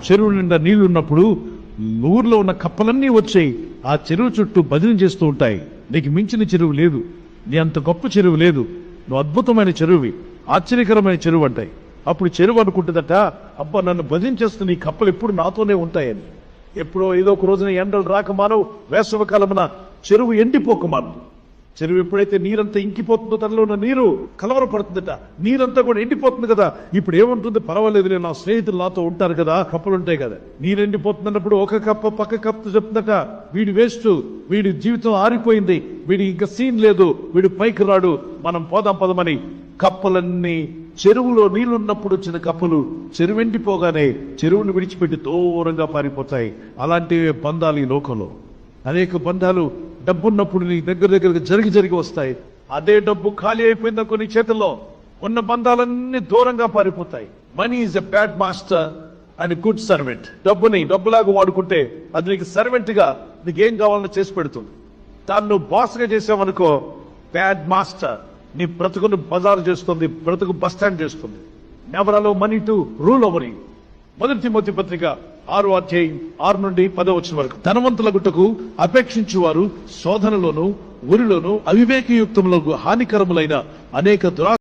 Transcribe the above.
చెరువు నిండా నీళ్లు ఉన్నప్పుడు ఊర్లో ఉన్న కప్పలన్నీ వచ్చాయి ఆ చెరువు చుట్టూ భజన చేస్తూ ఉంటాయి. నీకు మించిన చెరువు లేదు, నీ అంత గొప్ప చెరువు లేదు, నువ్వు అద్భుతమైన చెరువువి, ఆశ్చర్యకరమైన చెరువు అంటాయి. అప్పుడు చెరువు అనుకుంటుందట, అబ్బా నన్ను భజన చేస్తున్న ఈ కప్పలు ఎప్పుడు నాతోనే ఉంటాయని. ఎప్పుడో ఏదో ఒక రోజున ఎండలు రాకమానవు, వేసవ కాలమున చెరువు ఎండిపోకమాను. చెరువు ఎప్పుడైతే నీరంతా ఇంకిపోతుందో తనలో ఉన్న నీరు కలవరపడుతుందట, నీరంతా కూడా ఎండిపోతుంది కదా. ఇప్పుడు ఏముంటుంది, పర్వాలేదు, నా స్నేహితులు నాతో ఉంటారు కదా, కప్పలు ఉంటాయి కదా. నీరు ఎండిపోతున్నప్పుడు ఒక కప్ప పక్క కప్పతో చెప్తుందట, వీడి వేస్ట్, వీడి జీవితం ఆరిపోయింది, వీడి ఇంకా సీన్ లేదు, వీడు పైకి రాడు, మనం పోదాం పదమని. కప్పలన్నీ చెరువులో నీళ్లున్నప్పుడు వచ్చిన కప్పలు చెరువు ఎండిపోగానే చెరువుని విడిచిపెట్టి దూరంగా పారిపోతాయి. అలాంటి బంధాలు ఈ లోకంలో అనేక బంధాలు డబ్బున్నప్పుడు నీ దగ్గరకు జరిగి వస్తాయి. అదే డబ్బు ఖాళీ అయిపోయింది కొన్ని చేతుల్లో, ఉన్న బంధాలన్నీ దూరంగా పారిపోతాయి. Money is a bad master and good servant. డబ్బుని డబ్బులాగా వాడుకుంటే అది నీకు సర్వెంట్ గా నీకేం కావాలని చేసి పెడుతుంది. దాన్ని నువ్వు బాస్ గా చేసావనుకో, బ్యాడ్ మాస్టర్ నీ బ్రతుకును బజారు చేస్తుంది, బ్రతుకు బస్ స్టాండ్ చేస్తుంది. Never allow money to rule over you. 1 Timothy పత్రిక 6వ అధ్యాయం 6 నుండి 10వ వచనం వరకు. ధనవంతుల గుట్టకు అపేక్షించువారు శోధనలోను ఉరిలోను అవివేకయుక్తములకు హానికరములైన అనేక